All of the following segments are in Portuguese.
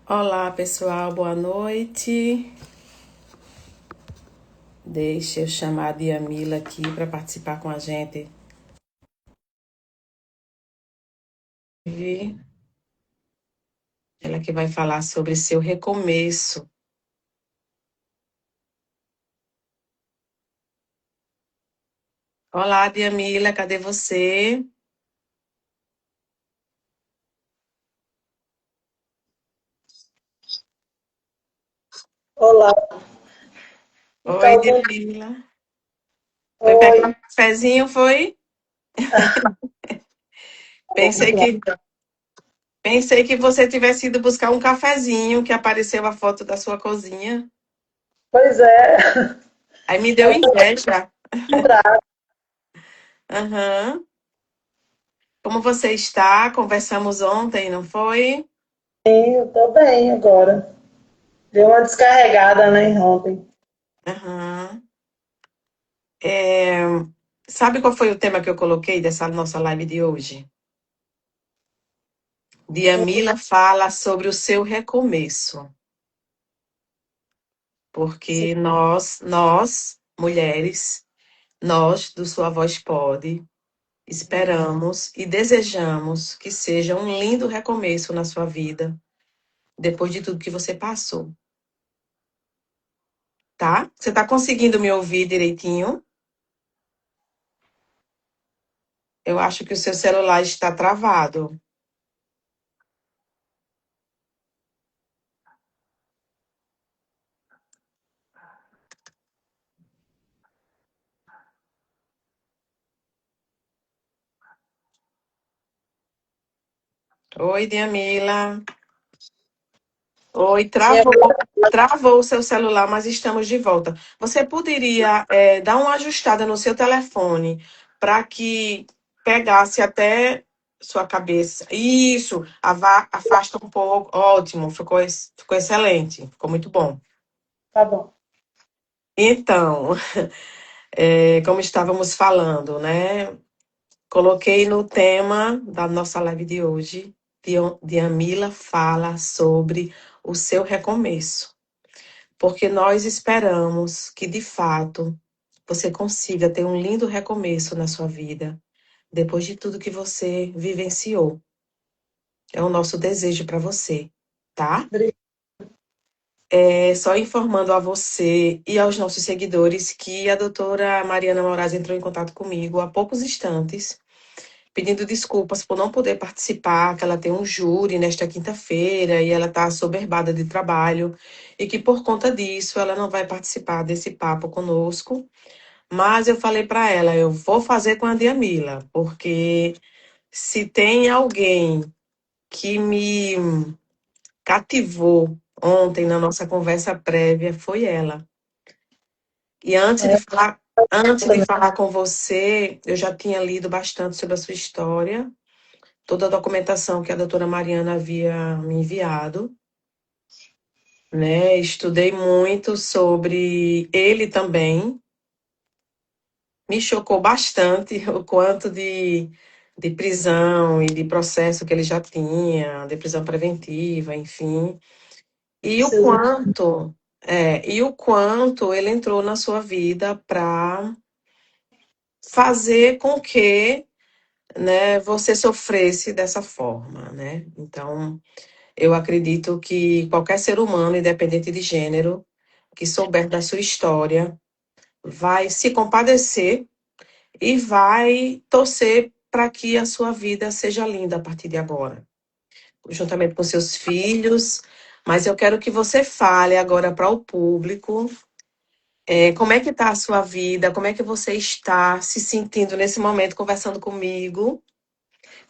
Olá, pessoal, boa noite. Deixa eu chamar a Diamila aqui para participar com a gente. Ela que vai falar sobre seu recomeço. Olá, Diamila, cadê você? Olá, Oi, então, Diamila. Foi pegar oi, um cafezinho, foi? vamos Pensei lá. que, pensei que você tivesse ido buscar um cafezinho, que apareceu a foto da sua cozinha. Pois é, Aí me deu inveja. entrar, Aham. Como você está? Conversamos ontem, não foi? eu tô bem agora. Deu uma descarregada, né, ontem. Aham. É, sabe qual foi o tema que eu coloquei dessa nossa live de hoje? Diamila fala sobre o seu recomeço, Sim, porque nós, mulheres, nós do Sua Voz Pode, esperamos e desejamos que seja um lindo recomeço na sua vida, depois de tudo que você passou, tá? Você tá conseguindo me ouvir direitinho? Eu acho que o seu celular está travado. Oi, Diamila. Oi, tinha, travou o seu celular, mas estamos de volta. Você poderia dar uma ajustada no seu telefone para que pegasse até sua cabeça. Isso, afasta um pouco. Ótimo, ficou excelente, ficou muito bom. tá bom. Então, como estávamos falando, né? Coloquei no tema da nossa live de hoje, Diamila fala sobre o seu recomeço. Porque nós esperamos que, de fato, você consiga ter um lindo recomeço na sua vida, depois de tudo que você vivenciou. É o nosso desejo para você, tá? É só informando a você e aos nossos seguidores que a doutora Mariana Moraes entrou em contato comigo há poucos instantes, pedindo desculpas por não poder participar, que ela tem um júri nesta quinta-feira e ela está assoberbada de trabalho e que por conta disso ela não vai participar desse papo conosco. Mas eu falei para ela, eu vou fazer com a Diamila, porque se tem alguém que me cativou ontem na nossa conversa prévia, foi ela. E É, antes de também. falar com você, eu já tinha lido bastante sobre a sua história, toda a documentação que a doutora Mariana havia me enviado, né? Estudei muito sobre ele também. Me chocou bastante o quanto de prisão e de processo que ele já tinha, de prisão preventiva, enfim. E o Seus- quanto, e o quanto ele entrou na sua vida para fazer com que, né, você sofresse dessa forma, né? Então, eu acredito que qualquer ser humano, independente de gênero, que souber da sua história, vai se compadecer e vai torcer para que a sua vida seja linda a partir de agora, juntamente com seus filhos. Mas eu quero que você fale agora para o público, como é que está a sua vida, como é que você está se sentindo nesse momento conversando comigo.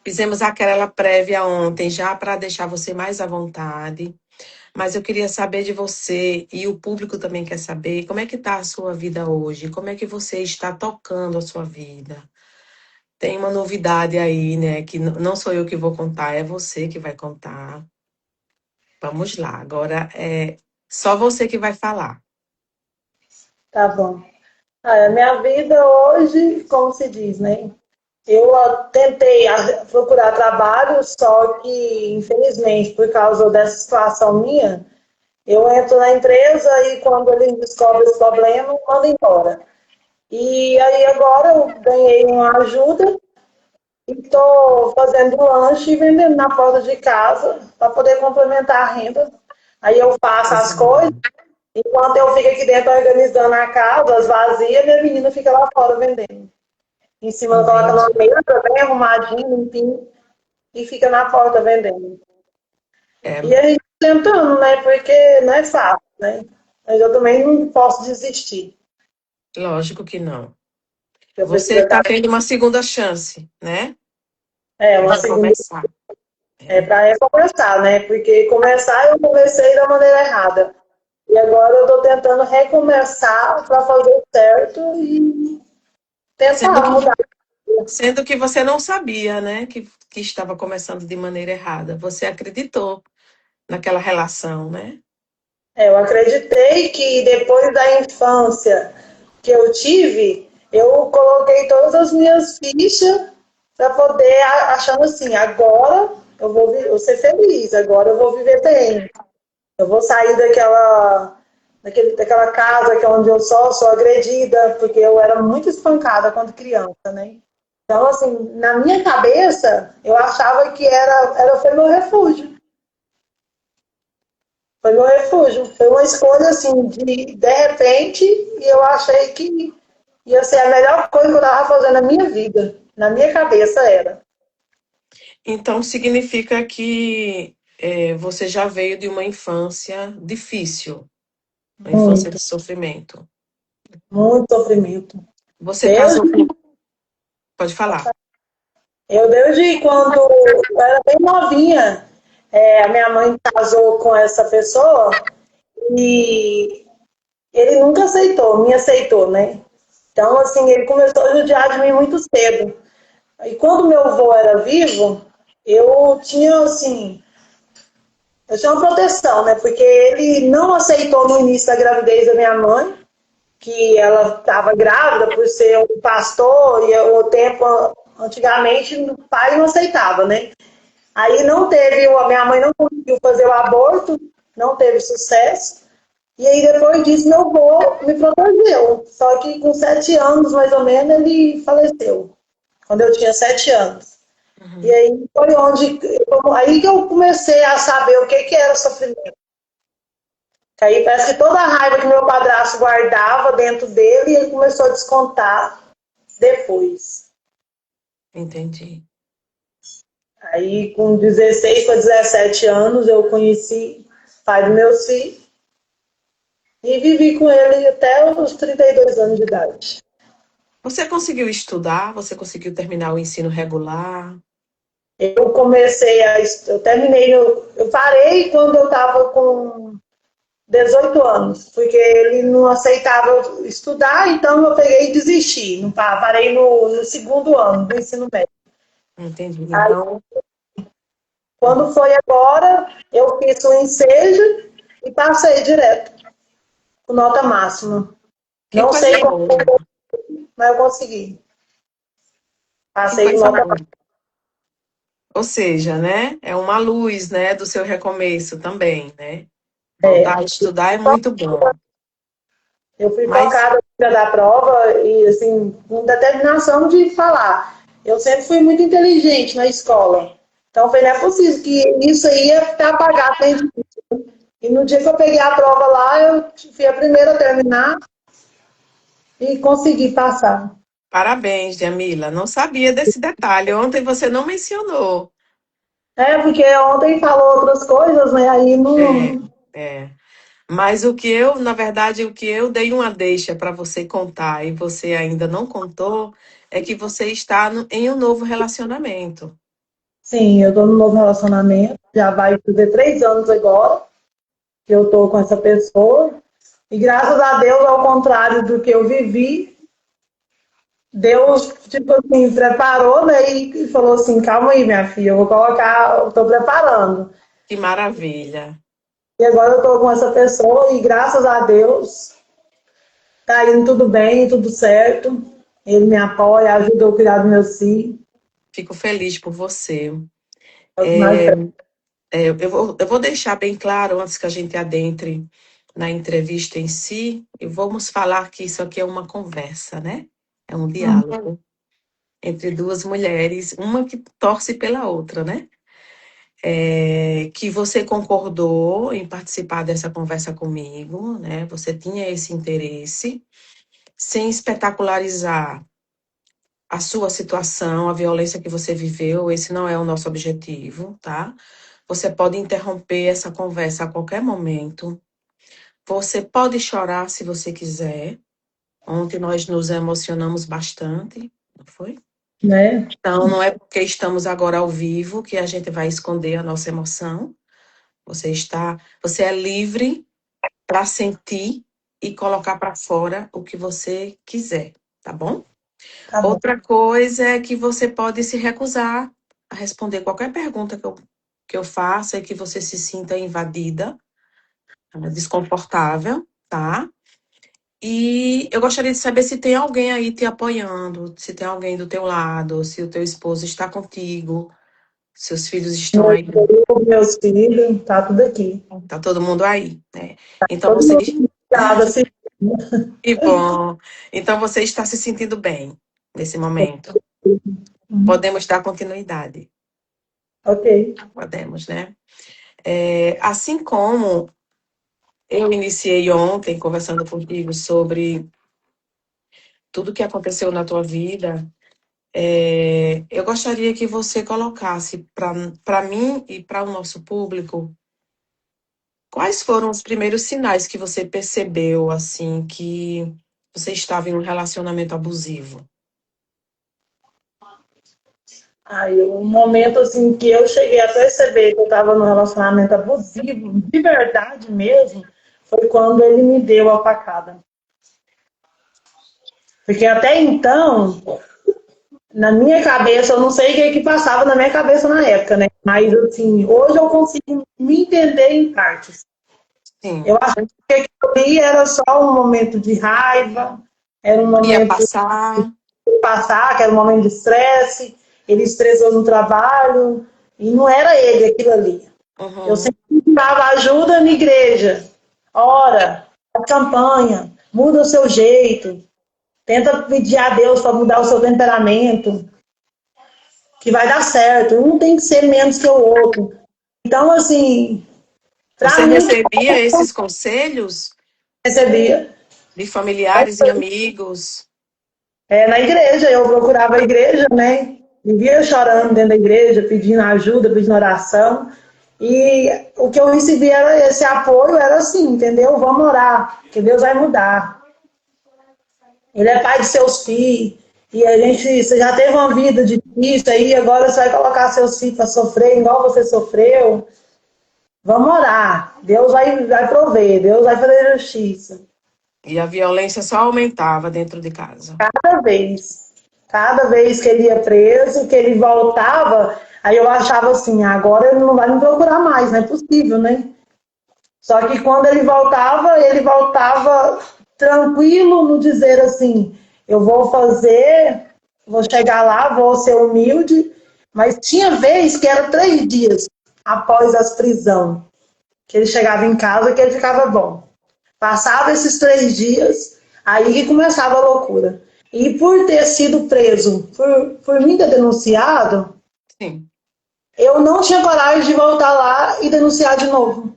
Fizemos aquela prévia ontem já para deixar você mais à vontade. Mas eu queria saber de você, e o público também quer saber, como é que está a sua vida hoje? Como é que você está tocando a sua vida? Tem uma novidade aí, né? Que não sou eu que vou contar, é você que vai contar. Vamos lá, agora é só você que vai falar. Tá bom. A minha vida hoje, como se diz, né? Eu tentei procurar trabalho, só que, infelizmente, por causa dessa situação minha, eu entro na empresa e quando eles descobrem esse problema, mandam embora. E aí agora eu ganhei uma ajuda e estou fazendo lanche e vendendo na porta de casa para poder complementar a renda. Aí eu faço Coisa as coisas, boa. enquanto eu fico aqui dentro organizando a casa, as vazias, minha menina fica lá fora vendendo. Em cima coloca numa Entendi. mesa, bem arrumadinho, limpinho, e fica na porta vendendo. E É, a gente tentando, né? Porque não é fácil, né? Mas eu também não posso desistir. lógico que não. Eu Você preciso está estar. tendo uma segunda chance, né? É, De uma segunda. recomeçar. É É. para recomeçar, né? Porque começar eu comecei da maneira errada. E agora eu estou tentando recomeçar para fazer certo e Sendo tentar que, mudar. sendo que você não sabia, né? Que estava começando de maneira errada. Você acreditou naquela relação, né? É, eu acreditei que depois da infância que eu tive, eu coloquei todas as minhas fichas para poder, achando assim, agora eu vou ser feliz, agora eu vou viver bem, eu vou sair daquela casa que é onde eu só sou agredida, porque eu era muito espancada quando criança, né? Então, assim, na minha cabeça, eu achava que foi meu refúgio. Foi meu refúgio. Foi uma escolha assim, de repente, e eu achei que ia ser a melhor coisa que eu estava fazendo na minha vida. Na minha cabeça era. Então significa que você já veio de uma infância difícil, uma infância Muito, de sofrimento. muito sofrimento. Você casou Desde, com. Pode falar. desde quando eu era bem novinha, a minha mãe casou com essa pessoa e ele nunca aceitou, me aceitou, né? Então, assim, ele começou a judiar de mim muito cedo. E quando meu avô era vivo, eu tinha, assim, eu tinha uma proteção, né? Porque ele não aceitou no início da gravidez da minha mãe, que ela estava grávida por ser um pastor, e o tempo, antigamente, o pai não aceitava, né? Aí não teve, a minha mãe não conseguiu fazer o aborto, não teve sucesso. E aí depois disso meu avô me protegeu. Só que com 7 anos, mais ou menos, ele faleceu. Quando eu tinha 7 anos. E Uhum. aí foi aí que eu comecei a saber o que, que era sofrimento. Que aí parece que toda a raiva que meu padrasto guardava dentro dele, ele começou a descontar depois. Entendi. Aí com 16 para 17 anos eu conheci o pai dos meus filhos e vivi com ele até os 32 anos de idade. Você conseguiu estudar? Você conseguiu terminar o ensino regular? Eu comecei eu terminei, eu parei quando eu estava com 18 anos, porque ele não aceitava estudar, então eu peguei e desisti. Não parei no segundo ano do ensino médio. Entendi. Aí, Então, quando foi agora, eu fiz o ensejo e passei direto, com nota máxima. que Não coisa sei como, boa. mas eu consegui. Que Passei com coisa nota boa. Ou seja, né? É uma luz, né, do seu recomeço também, né? Voltar a máxima. estudar é muito bom. Eu fui Mas focada na da prova e, assim, com determinação de falar. Eu sempre fui muito inteligente na escola. Então, foi, não é possível que isso aí ia ficar apagado dentro de mim. E no dia que eu peguei a prova lá, eu fui a primeira a terminar e consegui passar. parabéns, Jamila. Não sabia desse detalhe. Ontem você não mencionou. É, porque ontem falou outras coisas, né? Aí É, não. é. Mas o que eu, na verdade, o que eu dei uma deixa para você contar e você ainda não contou é que você está em um novo relacionamento. Sim, eu tô num novo relacionamento. Já vai fazer 3 anos agora que eu tô com essa pessoa. E graças a Deus, ao contrário do que eu vivi, Deus, tipo assim, preparou, né? E falou assim: calma aí, minha filha, eu vou colocar, eu tô preparando. Que maravilha. E agora eu tô com essa pessoa e graças a Deus tá indo tudo bem, tudo certo. Ele me apoia, ajuda eu a cuidar do meu filho. Fico feliz por você. É o que mais presta. Eu vou deixar bem claro, antes que a gente adentre na entrevista em si, e vamos falar que isso aqui é uma conversa, né? É um diálogo entre duas mulheres, uma que torce pela outra, né? Que você concordou em participar dessa conversa comigo, né? Você tinha esse interesse, sem espetacularizar a sua situação, a violência que você viveu, esse não é o nosso objetivo, tá? Você pode interromper essa conversa a qualquer momento. Você pode chorar se você quiser. Ontem nós nos emocionamos bastante, não foi? Né? Então, não é porque estamos agora ao vivo que a gente vai esconder a nossa emoção. Você é livre para sentir e colocar para fora o que você quiser, tá bom? Tá bom. Outra coisa é que você pode se recusar a responder qualquer pergunta que eu faça e que você se sinta invadida, desconfortável, tá? E eu gostaria de saber se tem alguém aí te apoiando, se tem alguém do teu lado, se o teu esposo está contigo, seus filhos estão Meu aí, esposo, meus filhos, tá tudo aqui. tá todo mundo aí, né? Então Todo você, mundo ligado, assim. que bom. Então você está se sentindo bem nesse momento. Podemos dar continuidade. Ok. Podemos, né? Assim como eu iniciei ontem conversando contigo sobre tudo que aconteceu na tua vida, eu gostaria que você colocasse para mim e para o nosso público quais foram os primeiros sinais que você percebeu, assim, que você estava em um relacionamento abusivo. Aí, um momento assim que eu cheguei a perceber que eu estava num relacionamento abusivo, de verdade mesmo, foi quando ele me deu a facada. Porque até então, na minha cabeça, eu não sei o que passava na minha cabeça na época, né? Mas assim, hoje eu consigo me entender em partes. Eu Sim, acho que aquilo ali era só um momento de raiva, era um ia momento passar. de passar, que era um momento de estresse, ele estressou no trabalho, e não era ele aquilo ali. Eu Uhum. sempre dava ajuda na igreja. Ora, a campanha, muda o seu jeito, tenta pedir a Deus para mudar o seu temperamento, que vai dar certo. Um tem que ser menos que o outro. Então, assim, para Você mim, recebia esses conselhos recebia. de familiares e amigos? Na igreja, eu procurava a igreja, né? Vivia chorando dentro da igreja, pedindo ajuda, pedindo oração. E o que eu recebia era esse apoio, era assim, entendeu? Vamos orar, que Deus vai mudar. Ele é pai de seus filhos. E a gente, você já teve uma vida difícil aí, agora você vai colocar seus filhos para sofrer igual você sofreu. Vamos orar. Deus vai prover, Deus vai fazer justiça. E a violência só aumentava dentro de casa. Cada vez. Cada vez que ele ia preso, que ele voltava, aí eu achava assim, agora ele não vai me procurar mais, não é possível, né? Só que quando ele voltava tranquilo no dizer assim, eu vou fazer, vou chegar lá, vou ser humilde, mas tinha vez que era 3 dias após a prisão, que ele chegava em casa que ele ficava bom. Passava esses 3 dias, aí que começava a loucura. E por ter sido preso, por mim ter denunciado, Sim, eu não tinha coragem de voltar lá e denunciar de novo.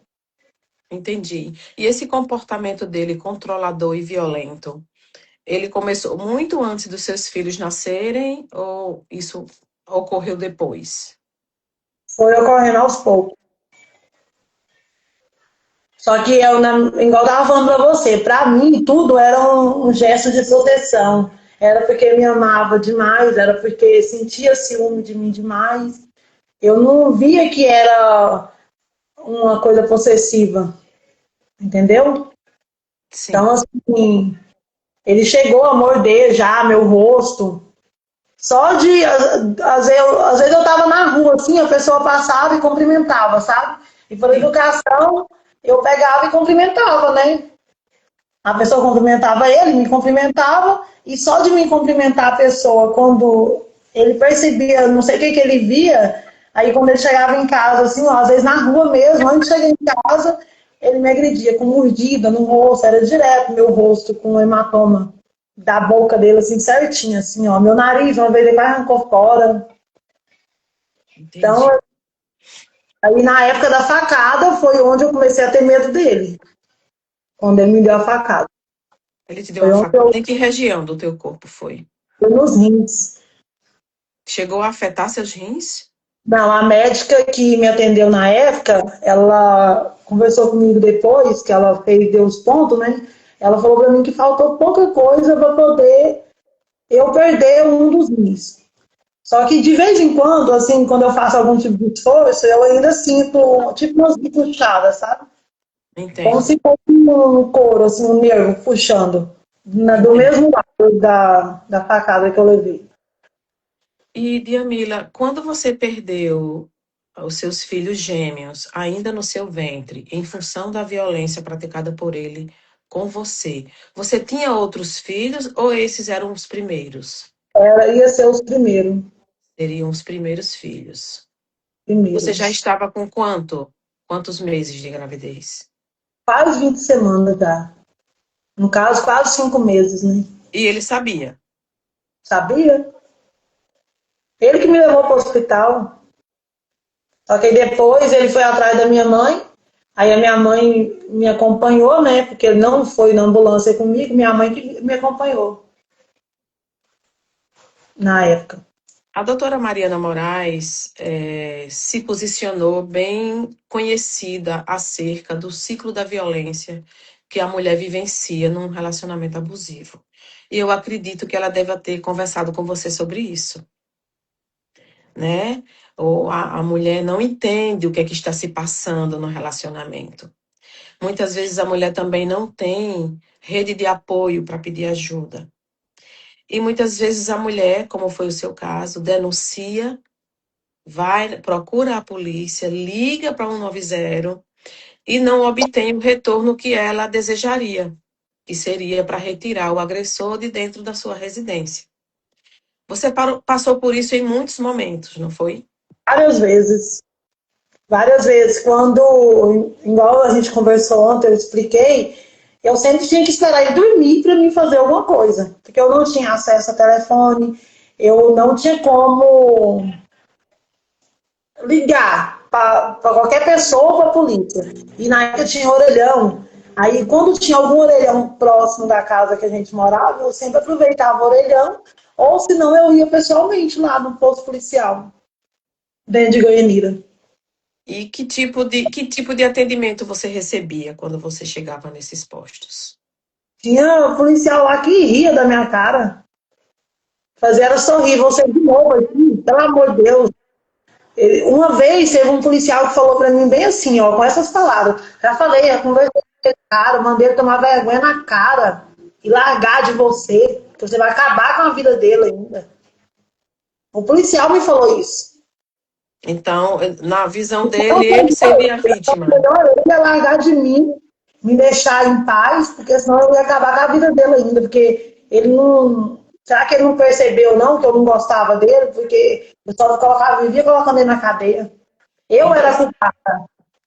entendi. E esse comportamento dele controlador e violento, ele começou muito antes dos seus filhos nascerem ou isso ocorreu depois? Foi ocorrendo aos poucos. Só que eu, igual eu estava falando para você, para mim tudo era um gesto de proteção. Era porque me amava demais, era porque sentia ciúme de mim demais. Eu não via que era uma coisa possessiva, entendeu? Então, Sim, assim, ele chegou a morder já meu rosto. Só de, às vezes eu tava na rua, assim, a pessoa passava e cumprimentava, sabe? E por sim. educação, eu pegava e cumprimentava, né? A pessoa cumprimentava ele, me cumprimentava, e só de me cumprimentar a pessoa, quando ele percebia, não sei o que que ele via, aí quando ele chegava em casa, assim, ó, às vezes na rua mesmo, antes de chegar em casa, ele me agredia com mordida no rosto, era direto meu rosto com um hematoma da boca dele, assim, certinho, assim, ó. Meu nariz, uma vez ele quase arrancou fora. Então, Entendi. aí na época da facada foi onde eu comecei a ter medo dele, quando ele me deu a facada. Ele te deu Foi uma onde facada. eu Em que região do teu corpo foi? fui nos rins. Chegou a afetar seus rins? Não, a médica que me atendeu na época, ela conversou comigo depois, que ela fez, deu os pontos, né? Ela falou para mim que faltou pouca coisa para poder eu perder um dos rins. Só que de vez em quando, assim, quando eu faço algum tipo de esforço, eu ainda sinto tipo umas puxadas, sabe? Como Entendo, se fosse um couro, assim, um nervo puxando, do entendo. mesmo lado da facada que eu levei. E, Diamila, quando você perdeu os seus filhos gêmeos, ainda no seu ventre, em função da violência praticada por ele com você, você tinha outros filhos ou esses eram os primeiros? Era, ia ser os primeiros, Seriam os primeiros filhos. Você já primeiros. estava com quanto? Quantos meses de gravidez? Quase 20 semanas já. No caso, quase 5 meses, né? E ele sabia. Sabia? Ele que me levou para o hospital. Só que aí depois ele foi atrás da minha mãe. Aí a minha mãe me acompanhou, né? Porque ele não foi na ambulância comigo, minha mãe que me acompanhou na época. A doutora Mariana Moraes se posicionou bem conhecida acerca do ciclo da violência que a mulher vivencia num relacionamento abusivo. E eu acredito que ela deva ter conversado com você sobre isso, né? Ou a mulher não entende o que é que está se passando no relacionamento. Muitas vezes a mulher também não tem rede de apoio para pedir ajuda. E muitas vezes a mulher, como foi o seu caso, denuncia, vai, procura a polícia, liga para 190 e não obtém o retorno que ela desejaria, que seria para retirar o agressor de dentro da sua residência. Você passou por isso em muitos momentos, não foi? Várias vezes. Várias vezes. Quando, igual a gente conversou ontem, eu expliquei, eu sempre tinha que esperar ele dormir para mim fazer alguma coisa. Porque eu não tinha acesso a telefone, eu não tinha como ligar para qualquer pessoa ou para a polícia. E na época tinha orelhão. Aí, quando tinha algum orelhão próximo da casa que a gente morava, eu sempre aproveitava o orelhão, ou senão eu ia pessoalmente lá no posto policial, dentro de Goianira. E que tipo de atendimento você recebia quando você chegava nesses postos? Tinha policial lá que ria da minha cara, fazia ela sorrir, você de novo aqui, pelo amor de Deus. Uma vez teve um policial que falou pra mim bem assim, ó, com essas palavras. Já falei, já conversei com esse cara, mandei ele tomar vergonha na cara e largar de você, que você vai acabar com a vida dele ainda. O policial me falou isso. Então, na visão Então, dele, ele seria a vítima. melhor ele ia largar de mim, me deixar em paz, porque senão eu ia acabar com a vida dele ainda, porque ele não. Será que ele não percebeu, não, que eu não gostava dele? Porque eu só colocava, vivia colocando ele na cadeia. Eu Então, era culpada,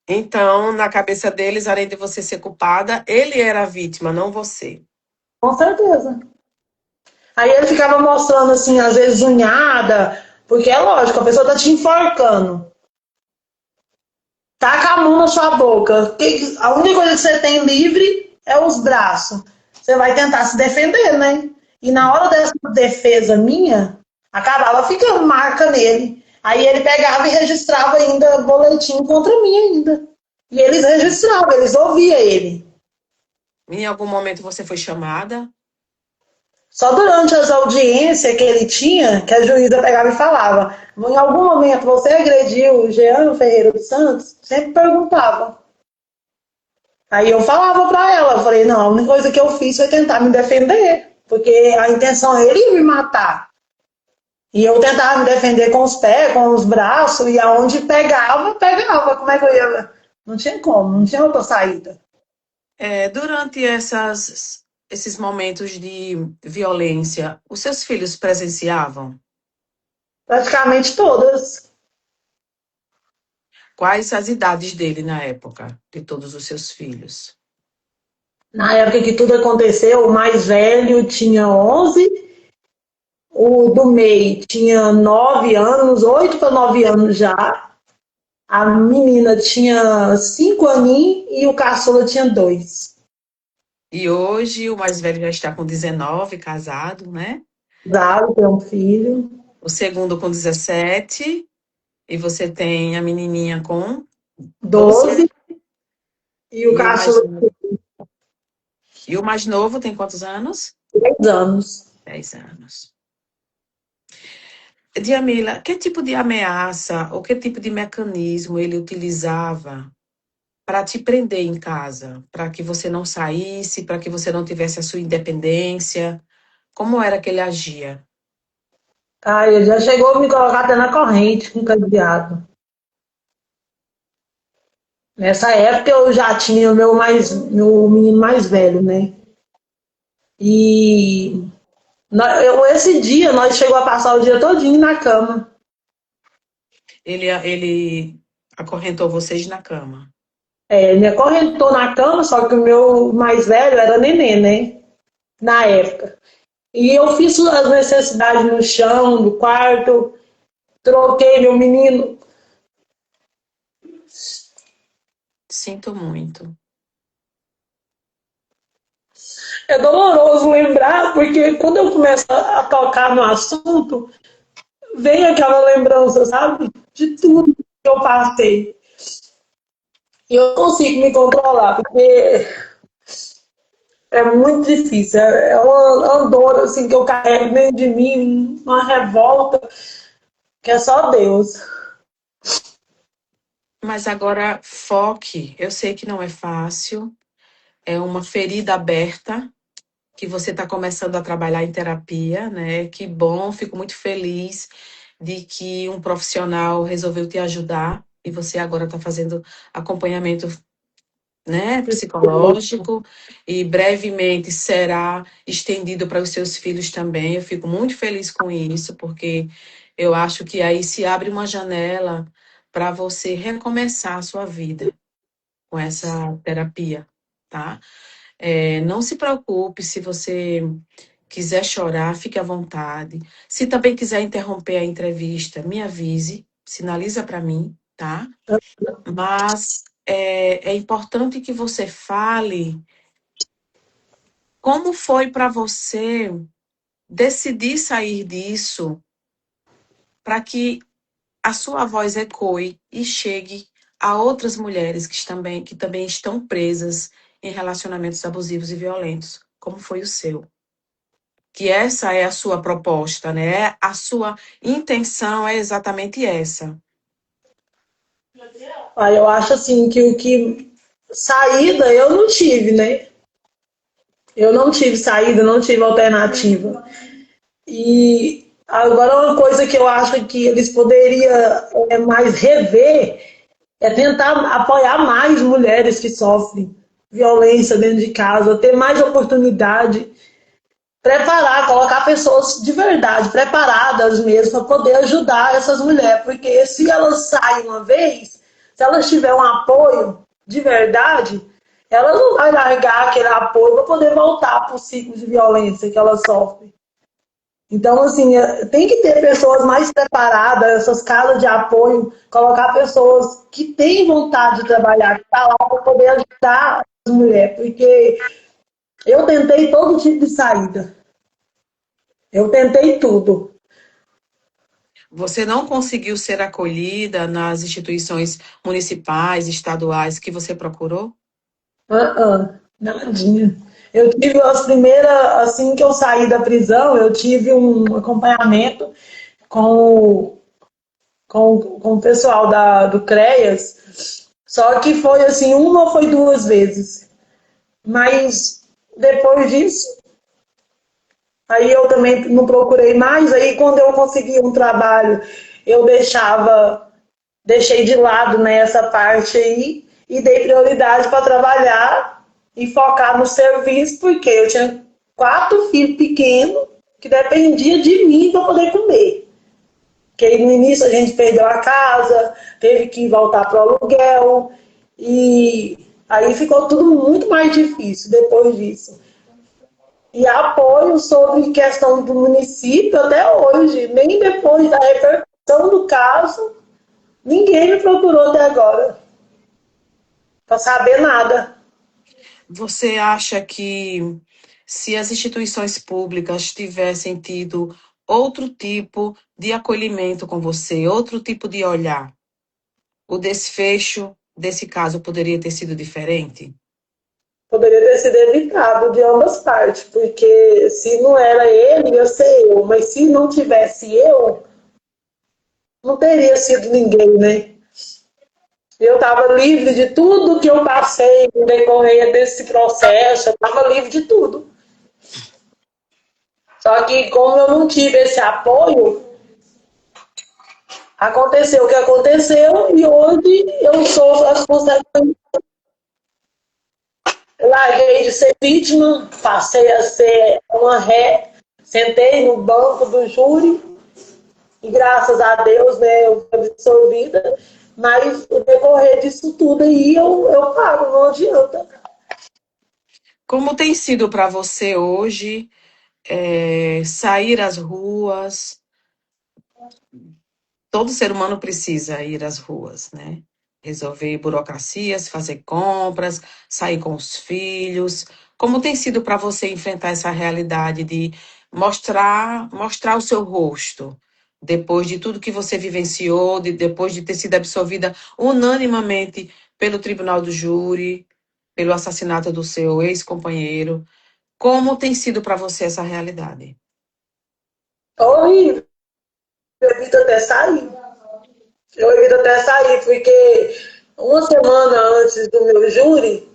então, na cabeça deles, além de você ser culpada, ele era a vítima, não você. com certeza. Aí ele ficava mostrando, assim, às vezes unhada, porque é lógico, a pessoa tá te enforcando. Taca a mão na sua boca. A única coisa que você tem livre é os braços. Você vai tentar se defender, né? E na hora dessa defesa minha, acabava ficando marca nele. Aí ele pegava e registrava ainda boletim contra mim ainda. E eles registravam, eles ouviam ele. Em algum momento você foi chamada? Só durante as audiências que ele tinha, que a juíza pegava e falava. Em algum momento você agrediu o Jean Ferreira dos Santos? Sempre perguntava. Aí eu falava pra ela, eu falei, não, a única coisa que eu fiz foi tentar me defender, porque a intenção é ele me matar. E eu tentava me defender com os pés, com os braços, e aonde pegava, pegava. Como é que eu ia? Não tinha como, não tinha outra saída. Durante esses momentos de violência, os seus filhos presenciavam? Praticamente todas. Quais as idades dele na época, de todos os seus filhos? Na época que tudo aconteceu, o mais velho tinha 11, o do meio tinha 9 anos, 8 para 9 anos já. A menina tinha 5 aninhos e o caçula tinha 2. E hoje o mais velho já está com 19, casado, né? Casado, tem um filho, O segundo com 17, e você tem a menininha com 12, 12, e o e o mais, caçula e o mais novo tem quantos anos? tinha 10 anos. 10 anos. Djamila, que tipo de ameaça ou que tipo de mecanismo ele utilizava para te prender em casa? Para que você não saísse, para que você não tivesse a sua independência? Como era que ele agia? Aí ele já chegou a me colocar até na corrente com cadeado. Nessa época eu já tinha meu menino mais velho, né? E esse dia nós chegou a passar o dia todinho na cama. Ele acorrentou vocês na cama. Ele me acorrentou na cama, só que o meu mais velho era neném, né? Na época. E eu fiz as necessidades no chão, do quarto, troquei meu menino. Sinto muito. É doloroso lembrar, porque quando eu começo a tocar no assunto, vem aquela lembrança, sabe? De tudo que eu passei. E eu consigo me controlar, porque é muito difícil. É uma dor assim, que eu carrego dentro de mim, uma revolta, que é só Deus. Mas agora foque. Eu sei que não é fácil. É uma ferida aberta que você está começando a trabalhar em terapia, né? Que bom, fico muito feliz de que um profissional resolveu te ajudar e você agora está fazendo acompanhamento, né, psicológico, e brevemente será estendido para os seus filhos também. Eu fico muito feliz com isso, porque eu acho que aí se abre uma janela para você recomeçar a sua vida com essa terapia, tá? Não se preocupe se você quiser chorar, fique à vontade. Se também quiser interromper a entrevista, me avise, sinaliza para mim, tá? Mas é importante que você fale como foi para você decidir sair disso, para que a sua voz ecoe e chegue a outras mulheres que também estão presas em relacionamentos abusivos e violentos, como foi o seu. Que essa é a sua proposta, né? A sua intenção é exatamente essa. Aí eu acho assim que o que saída eu não tive, né? Eu não tive saída, não tive alternativa. E agora uma coisa que eu acho que eles poderiam mais rever é tentar apoiar mais mulheres que sofrem violência dentro de casa, ter mais oportunidade, preparar, colocar pessoas de verdade, preparadas mesmo, para poder ajudar essas mulheres. Porque se elas saem uma vez, se elas tiverem um apoio de verdade, elas não vão largar aquele apoio para poder voltar para o ciclo de violência que elas sofrem. Então, assim, tem que ter pessoas mais preparadas, essas casas de apoio, colocar pessoas que têm vontade de trabalhar, que estão lá para poder ajudar as mulheres, porque eu tentei todo tipo de saída. Eu tentei tudo. Você não conseguiu ser acolhida nas instituições municipais, estaduais que você procurou? Nadinha. Eu tive as primeiras, assim que eu saí da prisão, eu tive um acompanhamento com, com o pessoal do CREAS, só que foi assim, uma ou foi duas vezes. Mas depois disso, aí eu também não procurei mais. Aí quando eu consegui um trabalho, eu deixei de lado, né, essa parte aí e dei prioridade para trabalhar. e focar no serviço, porque eu tinha 4 filhos pequenos que dependiam de mim para poder comer. Porque no início a gente perdeu a casa, teve que voltar para o aluguel, e aí ficou tudo muito mais difícil depois disso. E apoio sobre questão do município até hoje, nem depois da repercussão do caso, ninguém me procurou até agora para saber nada. Você acha que se as instituições públicas tivessem tido outro tipo de acolhimento com você, outro tipo de olhar, o desfecho desse caso poderia ter sido diferente? Poderia ter sido evitado de ambas partes, porque se não era ele, ia ser eu, mas se não tivesse eu, não teria sido ninguém, né? Eu estava livre de tudo que eu passei no decorrer desse processo, eu estava livre de tudo. Só que como eu não tive esse apoio, aconteceu o que aconteceu e hoje eu sofro as consequências. Eu larguei de ser vítima, passei a ser uma ré, sentei no banco do júri e graças a Deus, né, eu fui absorvida, mas o decorrer disso tudo aí eu pago, não adianta. Como tem sido para você hoje sair às ruas? Todo ser humano precisa ir às ruas, né? Resolver burocracias, fazer compras, sair com os filhos. Como tem sido para você enfrentar essa realidade de mostrar o seu rosto depois de tudo que você vivenciou, depois de ter sido absolvida unanimamente pelo tribunal do júri, pelo assassinato do seu ex-companheiro? Como tem sido para você essa realidade? Horrível, eu evito até sair. Eu evito até sair, porque uma semana antes do meu júri,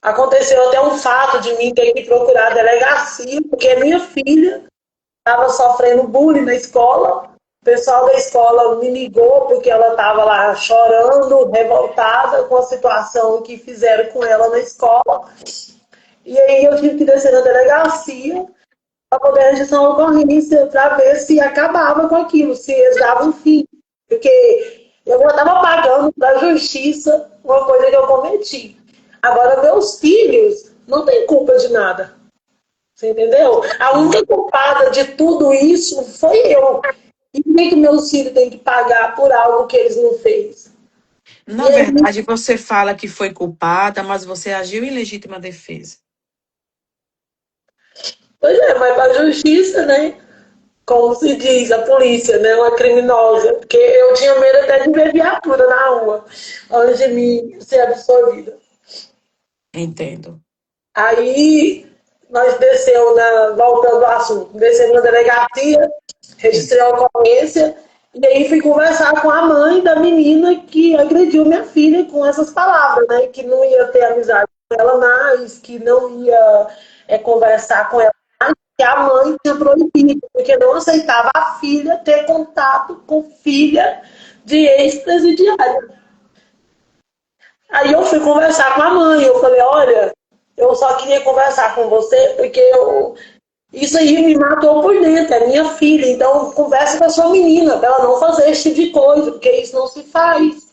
aconteceu até um fato de mim ter que procurar a delegacia, porque minha filha estava sofrendo bullying na escola. O pessoal da escola me ligou porque ela estava lá chorando, revoltada com a situação que fizeram com ela na escola. E aí eu tive que descer na delegacia para poder registrar uma ocorrência para ver se acabava com aquilo, se eles davam fim. Porque eu já estava pagando para a justiça uma coisa que eu cometi. Agora, meus filhos não têm culpa de nada. Você entendeu? A única culpada de tudo isso foi eu. E por que meus filhos têm que pagar por algo que eles não fez? Na E aí, verdade, você fala que foi culpada, mas você agiu em legítima defesa. pois é, mas para a justiça, né? Como se diz, a polícia, né? Uma criminosa. Porque eu tinha medo até de ver viatura na rua antes de mim ser absorvida. Entendo. Aí nós voltando ao assunto, descemos na delegacia, registrei a ocorrência, e aí fui conversar com a mãe da menina que agrediu minha filha com essas palavras, né? Que não ia ter amizade com ela mais, que não ia conversar com ela mais, que a mãe tinha proibido, porque não aceitava a filha ter contato com filha de ex-presidiário. Aí eu fui conversar com a mãe, eu falei, olha, eu só queria conversar com você porque isso aí me matou por dentro, é minha filha, então converse com a sua menina, para ela não fazer esse tipo de coisa, porque isso não se faz.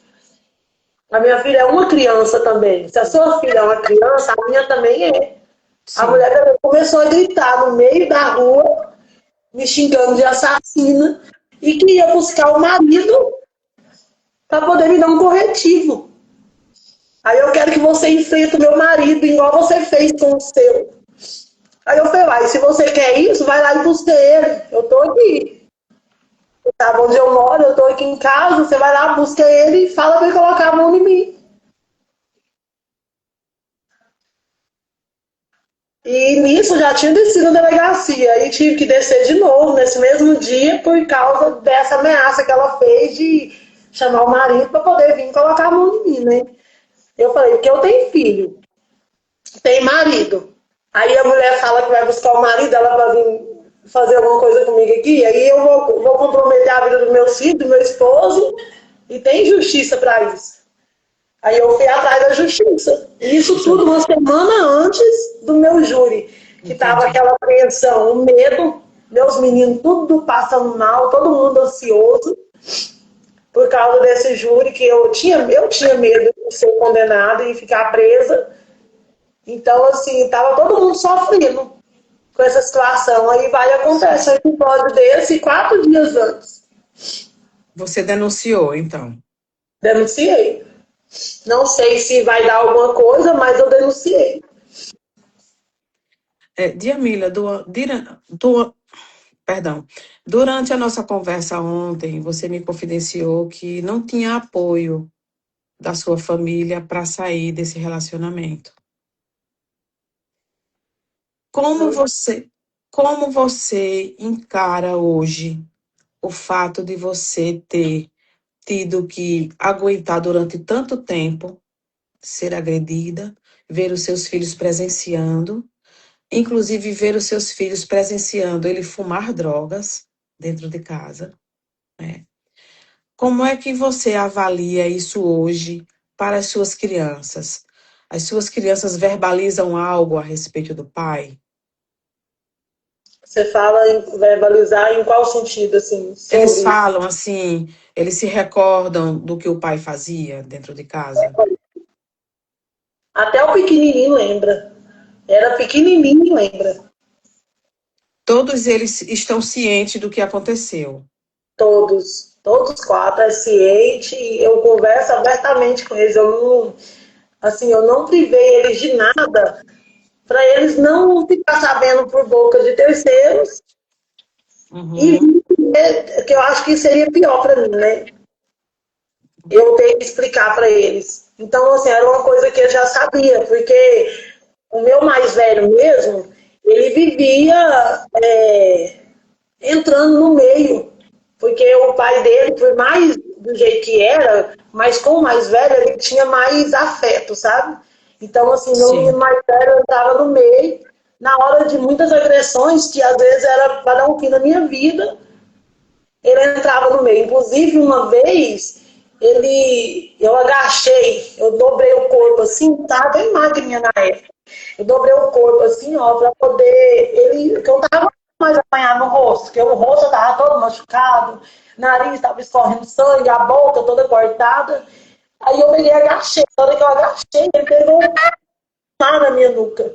A minha filha é uma criança também. Se a sua filha é uma criança, a minha também é. A Sim. mulher começou a gritar no meio da rua, me xingando de assassina, e que ia buscar o marido para poder me dar um corretivo. Aí eu quero que você enfrente o meu marido igual você fez com o seu. Aí eu falei, e se você quer isso, vai lá e busca ele. Eu tô aqui. Tá onde eu moro, eu tô aqui em casa, você vai lá, busca ele e fala pra ele colocar a mão em mim. E nisso já tinha descido na delegacia. Aí tive que descer de novo nesse mesmo dia por causa dessa ameaça que ela fez de chamar o marido para poder vir colocar a mão em mim, né? Eu falei, porque eu tenho filho, tem marido. Aí a mulher fala que vai buscar o marido, ela vai vir fazer alguma coisa comigo aqui, aí eu vou comprometer a vida do meu filho, do meu esposo, e tem justiça para isso. Aí eu fui atrás da justiça. Isso tudo uma semana antes do meu júri, que tava Entendi. aquela apreensão, o medo, meus meninos tudo passando mal, todo mundo ansioso, por causa desse júri que eu tinha medo de ser condenada e ficar presa. Então, assim, tava todo mundo sofrendo com essa situação. Aí vai e acontece um episódio desse 4 dias antes. Você denunciou, então. Denunciei. Não sei se vai dar alguma coisa, mas eu denunciei. Diamila, perdão, durante a nossa conversa ontem, você me confidenciou que não tinha apoio da sua família para sair desse relacionamento. Como Não. você, como você encara hoje o fato de você ter tido que aguentar durante tanto tempo ser agredida, ver os seus filhos presenciando, inclusive ver os seus filhos presenciando ele fumar drogas dentro de casa, né? Como é que você avalia isso hoje para as suas crianças? As suas crianças verbalizam algo a respeito do pai? Você fala em verbalizar em qual sentido, assim, Eles sobre. falam assim, eles se recordam do que o pai fazia dentro de casa? Até o pequenininho lembra. Era pequenininho e lembra. Todos eles estão cientes do que aconteceu. Todos quatro é ciente. Eu converso abertamente com eles. Eu não privei eles de nada para eles não ficar sabendo por boca de terceiros e Uhum, que eu acho que seria pior para mim, né? Eu tenho que explicar para eles. Então, assim, era uma coisa que eu já sabia, porque o meu mais velho mesmo, ele vivia entrando no meio, porque o pai dele, por mais do jeito que era, mas com o mais velho, ele tinha mais afeto, sabe? Então, assim, meu menino sim, mais velho entrava no meio, na hora de muitas agressões, que às vezes era para dar um fim na minha vida, ele entrava no meio. Inclusive, uma vez, eu agachei, eu dobrei o corpo assim, tá bem magrinha na época. Eu dobrei o corpo assim, ó, pra poder. Que eu tava mais apanhado no rosto, porque o rosto tava todo machucado, nariz tava escorrendo sangue, a boca toda cortada. Aí eu peguei e agachei. Na hora que eu agachei, ele pegou um pá na minha nuca.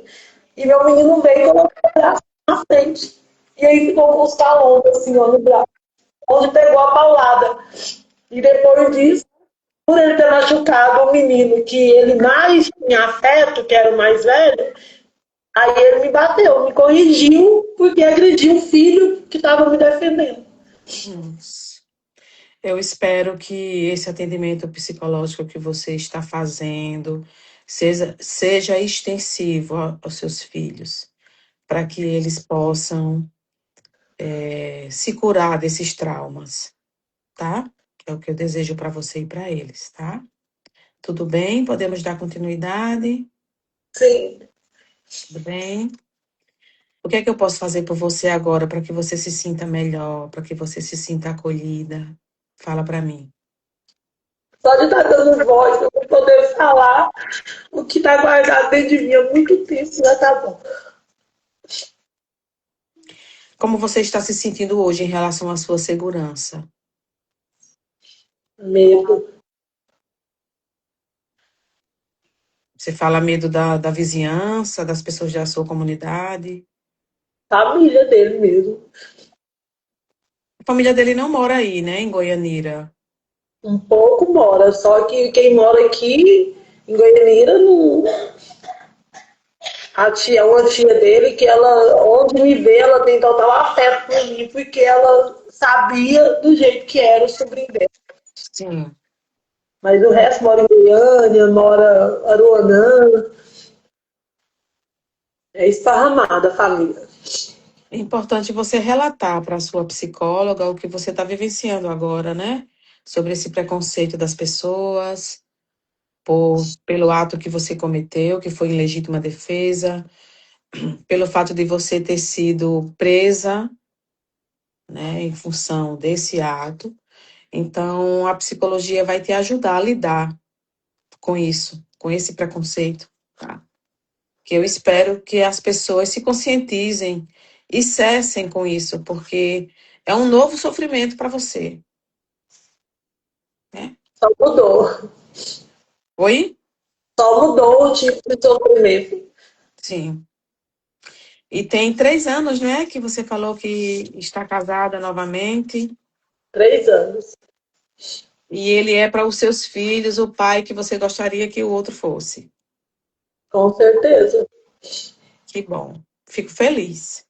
E meu menino veio e colocou o braço na frente. E aí ficou com os talões assim, ó, no braço onde pegou a paulada. E depois disso, por ele ter machucado o menino que ele mais tinha afeto, que era o mais velho, aí ele me bateu, me corrigiu, porque agrediu o filho que estava me defendendo. nossa. Eu espero que esse atendimento psicológico que você está fazendo seja extensivo aos seus filhos, para que eles possam se curar desses traumas, tá? É o que eu desejo para você e para eles, tá? Tudo bem? Podemos dar continuidade? Sim. Tudo bem? O que é que eu posso fazer por você agora para que você se sinta melhor, para que você se sinta acolhida? Fala para mim. Só de estar dando voz, eu vou poder falar o que está guardado dentro de mim há muito tempo, já tá bom. Como você está se sentindo hoje em relação à sua segurança? Medo. Você fala medo da vizinhança, das pessoas da sua comunidade? Família dele mesmo. A família dele não mora aí, né, em Goianira. Um pouco mora, só que quem mora aqui em Goianira não, uma tia dele, que ela, onde me vê, ela tem total afeto por mim, porque ela sabia do jeito que era o sobrinho dela. Sim. Mas o resto mora em Goiânia, mora em Aruanã, é esparramada a família. É importante você relatar para a sua psicóloga o que você está vivenciando agora, né? Sobre esse preconceito das pessoas, pelo ato que você cometeu, que foi em legítima defesa, pelo fato de você ter sido presa, né, em função desse ato. Então, a psicologia vai te ajudar a lidar com isso, com esse preconceito, tá? Que eu espero que as pessoas se conscientizem e cessem com isso, porque é um novo sofrimento para você, né? Só mudou. Oi? Só mudou o tipo de sofrimento. Sim. E tem 3 anos, né, que você falou que está casada novamente. 3 anos. E ele é para os seus filhos o pai que você gostaria que o outro fosse. Com certeza. Que bom. Fico feliz.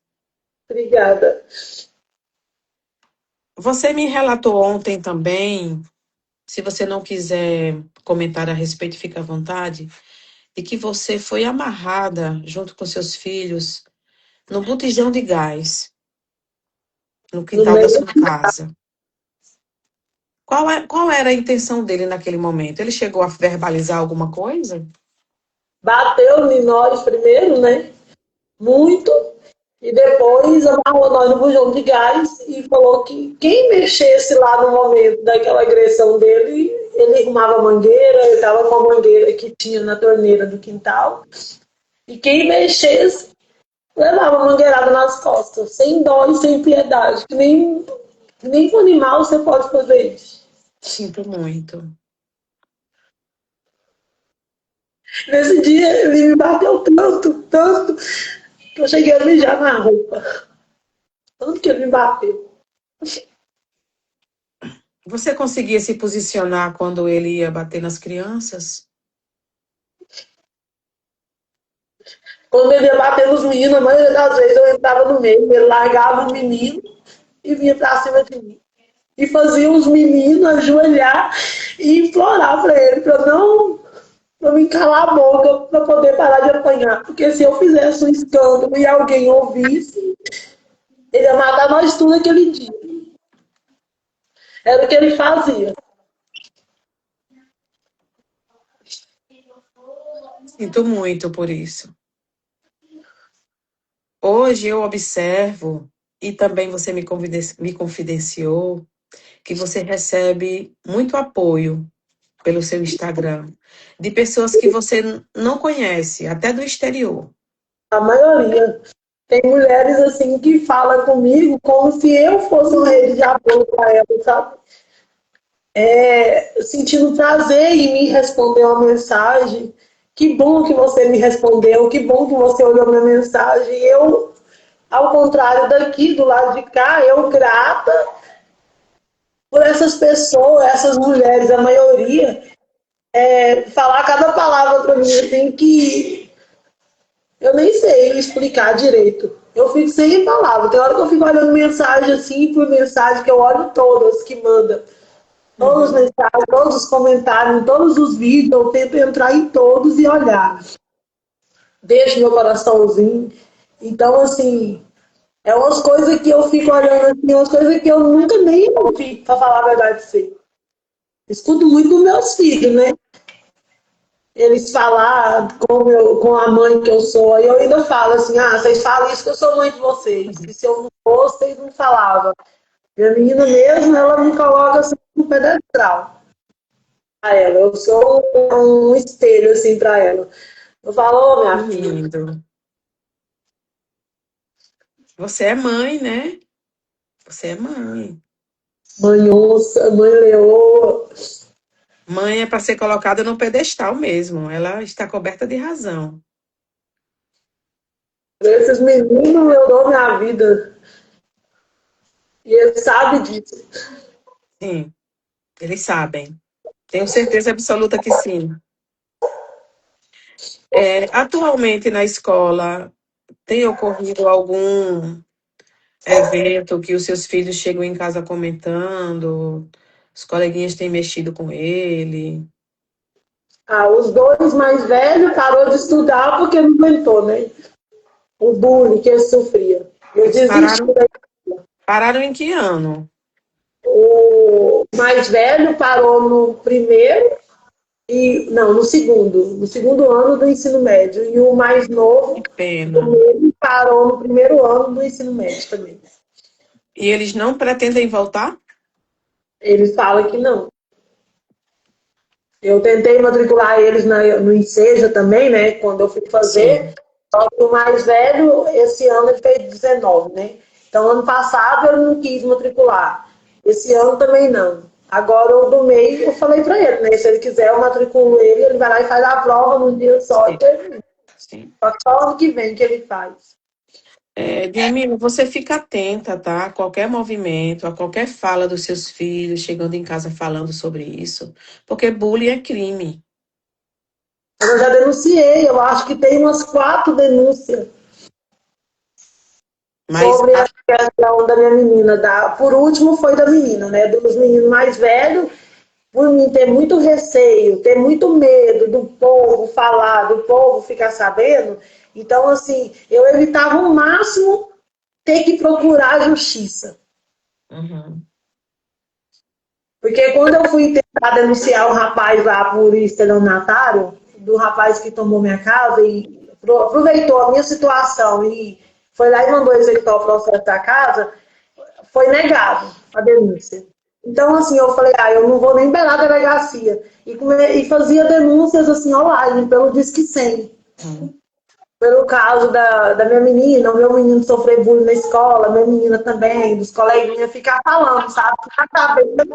Obrigada. Você me relatou ontem também, se você não quiser comentar a respeito, fica à vontade, de que você foi amarrada junto com seus filhos no botijão de gás, no No quintal da meio, sua casa. Qual era a intenção dele naquele momento? Ele chegou a verbalizar alguma coisa? bateu em nós primeiro, né? Muito. E depois amarrou nós no bujão de gás e falou que quem mexesse lá no momento daquela agressão dele, ele arrumava mangueira, ele estava com a mangueira que tinha na torneira do quintal. E quem mexesse, levava mangueirada nas costas, sem dó e sem piedade. Que nem com animal você pode fazer isso. Sinto muito. Nesse dia ele me bateu tanto, tanto, que eu cheguei a mijar na roupa. Tanto que ele me bateu. Você conseguia se posicionar quando ele ia bater nas crianças? Quando ele ia bater nos meninos, a maioria das vezes eu entrava no meio, ele largava o menino e vinha pra cima de mim. E fazia os meninos ajoelhar e implorar pra ele, pra me calar a boca, pra poder parar de apanhar. Porque se eu fizesse um escândalo e alguém ouvisse, ele ia matar nós tudo aquele dia. Era o que ele fazia. Sinto muito por isso. Hoje eu observo, e também você me confidenciou, que você recebe muito apoio pelo seu Instagram, de pessoas que você não conhece, até do exterior. A maioria. Tem mulheres assim que falam comigo como se eu fosse uma rede de apoio para elas, sabe? Sentindo prazer em me responder uma mensagem. Que bom que você me respondeu, que bom que você olhou minha mensagem. Eu, ao contrário daqui, do lado de cá, eu grata por essas pessoas, essas mulheres, a maioria, falar cada palavra para mim assim que eu nem sei explicar direito. Eu fico sem palavra. Tem hora que eu fico olhando mensagem assim por mensagem que eu olho todas que manda. Todas as Uhum. mensagens, todos os comentários, todos os vídeos, eu tento entrar em todos e olhar. Deixo meu coraçãozinho. Então, assim, é umas coisas que eu fico olhando assim, umas coisas que eu nunca nem ouvi, pra falar a verdade pra você. Escuto muito dos meus filhos, né? Eles falar com a mãe que eu sou, aí eu ainda falo assim, vocês falam isso que eu sou mãe de vocês, que se eu não fosse, vocês não falavam. Minha menina mesmo, ela me coloca assim no pedestral a ela. Eu sou um espelho, assim, para ela. Eu falo, ô, Que minha filha, lindo. Você é mãe, né? Você é mãe. mãe onça, mãe leoa. Mãe é para ser colocada no pedestal mesmo. Ela está coberta de razão. Pra esses meninos, eu dou minha vida. E eles sabem disso. Sim, eles sabem. Tenho certeza absoluta que sim. Atualmente na escola, tem ocorrido algum evento que os seus filhos chegam em casa comentando? Os coleguinhas têm mexido com ele? Os dois mais velhos parou de estudar porque não aguentou, né? O bullying que ele sofria. Eu Eles desisti. pararam em que ano? O mais velho parou no primeiro e não, no segundo ano do ensino médio. E o mais Que novo, pena. o mesmo, parou no primeiro ano do ensino médio também. E eles não pretendem voltar? Ele fala que não. Eu tentei matricular eles no Enseja também, né? Quando eu fui fazer. Sim. Só que o mais velho, esse ano ele fez 19, né? Então, ano passado eu não quis matricular. Esse ano também não. Agora, o do meio, eu falei para ele, né? Se ele quiser, eu matriculo ele, ele vai lá e faz a prova num dia só e Sim. termina. Sim. Só ano que vem que ele faz. Diamila, você fica atenta, tá? A qualquer movimento, a qualquer fala dos seus filhos, chegando em casa falando sobre isso, porque bullying é crime. Eu já denunciei, eu acho que tem umas 4 denúncias Mas, sobre a questão da minha menina. Por último, foi da menina, né? Dos meninos mais velhos, por mim ter muito receio, ter muito medo do povo falar, do povo ficar sabendo. Então, assim, eu evitava o máximo ter que procurar a justiça. uhum, Porque quando eu fui tentar denunciar o rapaz lá por estelionatário, do rapaz que tomou minha casa e aproveitou a minha situação e foi lá e mandou executar o processo da casa, foi negado a denúncia. Então, assim, eu falei, eu não vou nem belar a delegacia. E fazia denúncias, assim, online, pelo Disque 100. uhum. Pelo caso da minha menina, o meu menino sofreu bullying na escola, minha menina também, dos coleguinhas, ficar falando, sabe? Ficar sabendo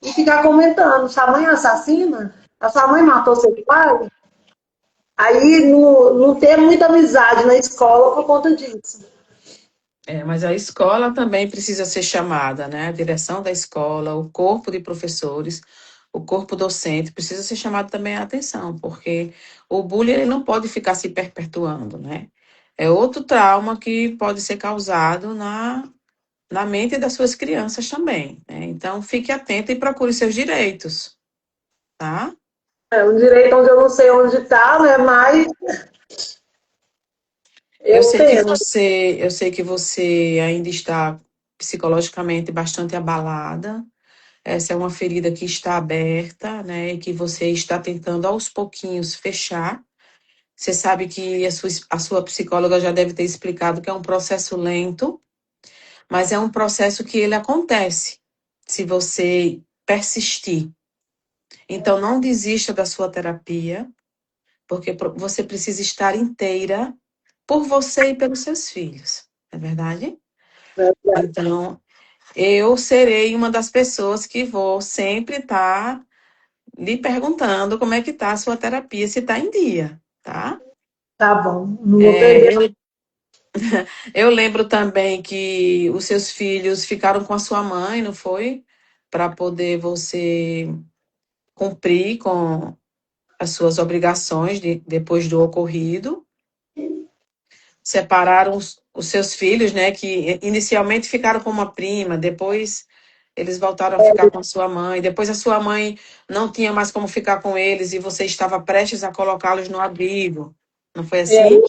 e ficar comentando. Sua mãe é assassina? A sua mãe matou seu pai? Aí não ter muita amizade na escola por conta disso. Mas a escola também precisa ser chamada, né? A direção da escola, o corpo de professores, o corpo docente precisa ser chamado também a atenção, porque o bullying ele não pode ficar se perpetuando, né? É outro trauma que pode ser causado na mente das suas crianças também, né? Então, fique atenta e procure seus direitos, tá? É um direito onde eu não sei onde está, né? Mas Eu eu sei que tento. você ainda está psicologicamente bastante abalada. Essa é uma ferida que está aberta, né? E que você está tentando aos pouquinhos fechar. Você sabe que a sua psicóloga já deve ter explicado que é um processo lento, mas é um processo que ele acontece se você persistir. Então, não desista da sua terapia, porque você precisa estar inteira por você e pelos seus filhos, não é verdade? Então, eu serei uma das pessoas que vou sempre estar lhe perguntando como é que está a sua terapia, se está em dia, tá? Tá bom, não vou É, perder. eu lembro também que os seus filhos ficaram com a sua mãe, não foi? Para poder você cumprir com as suas obrigações depois do ocorrido. Separaram os seus filhos, né? Que inicialmente ficaram com uma prima, depois eles voltaram a ficar com a sua mãe. Depois a sua mãe não tinha mais como ficar com eles e você estava prestes a colocá-los no abrigo. Não foi É, assim?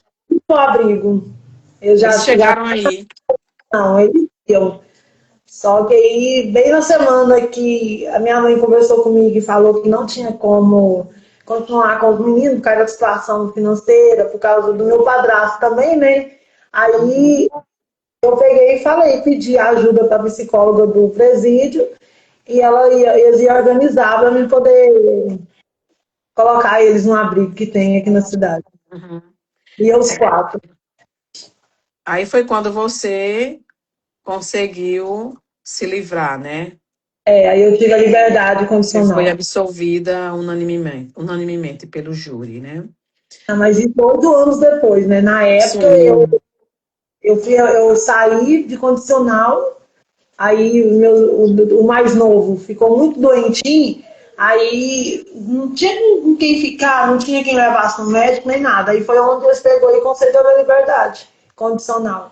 o abrigo. Eu Eles já chegaram aí. não, ele deu. Só que aí, bem na semana que a minha mãe conversou comigo e falou que não tinha como continuar com os meninos por causa da situação financeira, por causa do meu padrasto também, né? Uhum. Aí eu peguei e falei, pedi ajuda para a psicóloga do presídio e eles iam organizar para mim poder colocar eles no abrigo que tem aqui na cidade. Uhum. E os 4. Aí foi quando você conseguiu se livrar, né? Aí eu tive a liberdade Você foi condicional. absolvida unanimemente pelo júri, né? Mas isso 8 anos depois, né? Na época Sim. eu saí de condicional, aí o mais novo ficou muito doentinho, aí não tinha com quem ficar, não tinha quem levasse no médico nem nada. Aí foi onde eles pegou e concedeu a liberdade condicional.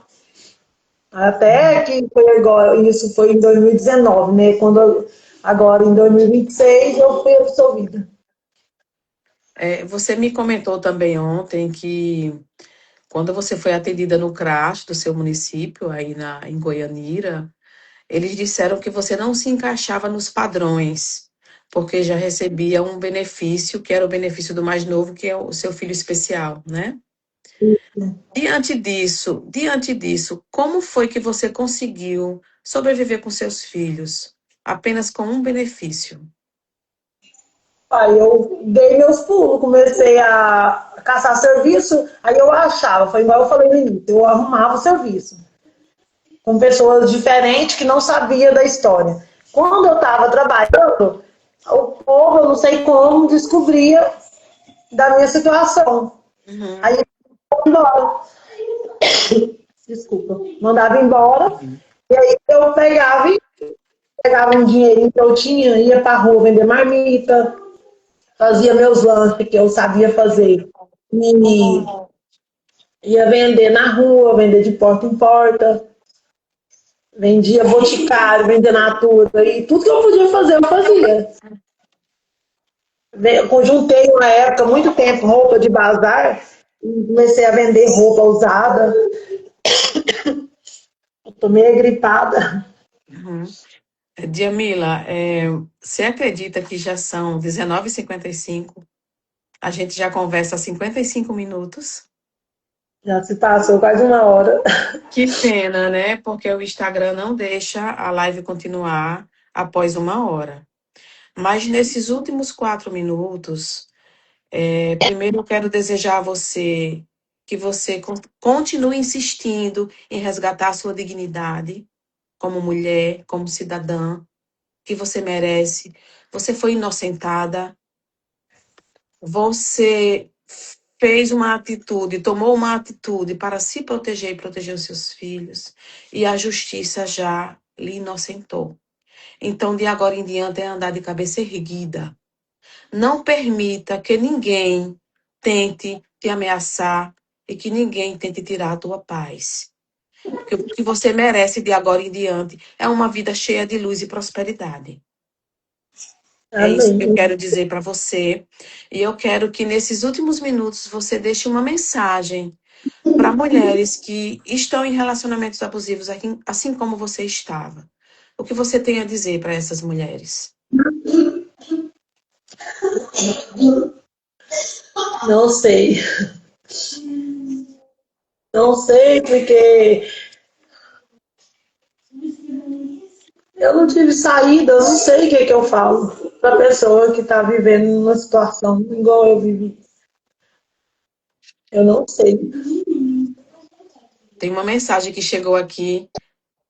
Até que foi agora, isso foi em 2019, né? Agora em 2026 eu fui absolvida. Você me comentou também ontem que quando você foi atendida no CRAS do seu município, aí em Goianira, eles disseram que você não se encaixava nos padrões, porque já recebia um benefício, que era o benefício do mais novo, que é o seu filho especial, né? Diante disso, como foi que você conseguiu sobreviver com seus filhos? Apenas com um benefício. Aí eu dei meus pulos, comecei a caçar serviço, aí eu achava, foi igual eu falei no início, eu arrumava o serviço com pessoas diferentes que não sabiam da história. Quando eu estava trabalhando, o povo, eu não sei como, descobria da minha situação. Aí Uhum. eu mandava embora, desculpa, mandava embora, Uhum. e aí eu pegava um dinheirinho que eu tinha, ia pra rua vender marmita, fazia meus lanches que eu sabia fazer. E ia vender na rua, vender de porta em porta, vendia boticário, vender natura, e tudo que eu podia fazer, eu fazia. Conjuntei uma época, muito tempo, roupa de bazar, e comecei a vender roupa usada. Eu tô meio gripada. Uhum. Djamila, você acredita que já são 19h55? A gente já conversa há 55 minutos? Já se passou quase uma hora. Que pena, né? Porque o Instagram não deixa a live continuar após uma hora. Mas nesses últimos 4 minutos, primeiro eu quero desejar a você que você continue insistindo em resgatar a sua dignidade como mulher, como cidadã, que você merece. Você foi inocentada, você fez uma atitude, tomou uma atitude para se proteger e proteger os seus filhos, e a justiça já lhe inocentou. Então, de agora em diante, é andar de cabeça erguida. Não permita que ninguém tente te ameaçar e que ninguém tente tirar a tua paz. Porque o que você merece de agora em diante é uma vida cheia de luz e prosperidade. É isso que eu Amém. quero dizer para você. E eu quero que nesses últimos minutos você deixe uma mensagem para mulheres que estão em relacionamentos abusivos, assim como você estava. O que você tem a dizer para essas mulheres? Não sei. Não sei, porque eu não tive saída, eu não sei o que, é que eu falo para pessoa que está vivendo uma situação igual eu vivi. Eu não sei. Tem uma mensagem que chegou aqui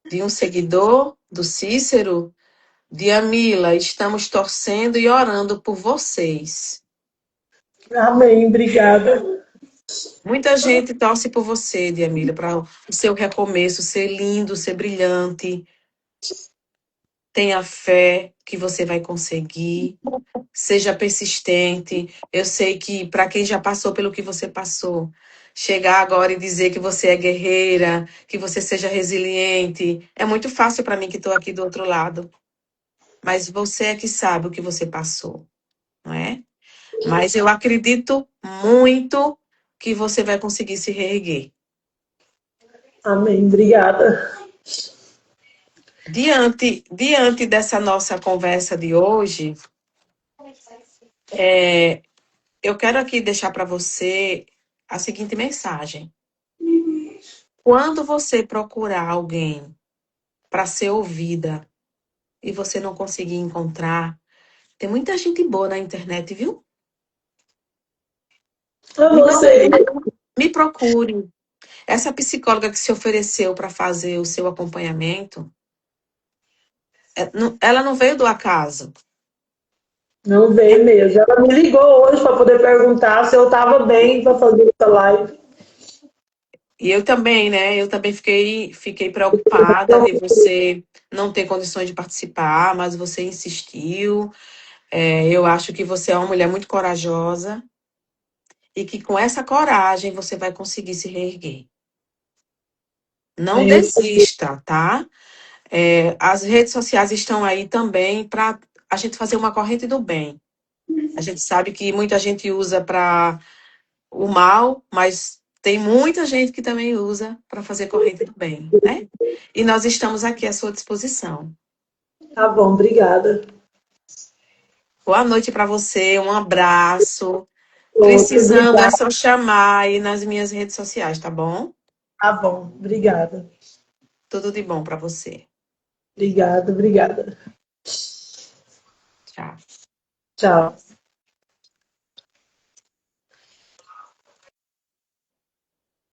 de um seguidor do Cícero, de Amila, estamos torcendo e orando por vocês. Amém, obrigada. Muita gente torce por você, Diamila, para o seu recomeço ser lindo, ser brilhante. Tenha fé que você vai conseguir. Seja persistente. Eu sei que para quem já passou pelo que você passou, chegar agora e dizer que você é guerreira, que você seja resiliente, é muito fácil para mim que estou aqui do outro lado. Mas você é que sabe o que você passou, não é? Mas eu acredito muito que você vai conseguir se reerguer. Amém, obrigada. Diante dessa nossa conversa de hoje, é, eu quero aqui deixar para você a seguinte mensagem. Quando você procurar alguém para ser ouvida e você não conseguir encontrar, tem muita gente boa na internet, viu? Eu Me não sei. procure. Me procure. Essa psicóloga que se ofereceu para fazer o seu acompanhamento, ela não veio do acaso. Não veio mesmo. Ela me ligou hoje para poder perguntar se eu estava bem para fazer essa live. E eu também, né? Eu também fiquei preocupada de você não ter condições de participar, mas você insistiu. Eu acho que você é uma mulher muito corajosa e que com essa coragem você vai conseguir se reerguer. Não Eu desista, tá? As redes sociais estão aí também para a gente fazer uma corrente do bem. A gente sabe que muita gente usa para o mal, mas tem muita gente que também usa para fazer corrente do bem, né? E nós estamos aqui à sua disposição. Tá bom, obrigada. Boa noite para você, um abraço. Outro, Precisando é obrigada. só chamar aí nas minhas redes sociais, tá bom? Tá bom, obrigada. Tudo de bom para você. Obrigada, obrigada. Tchau. Tchau.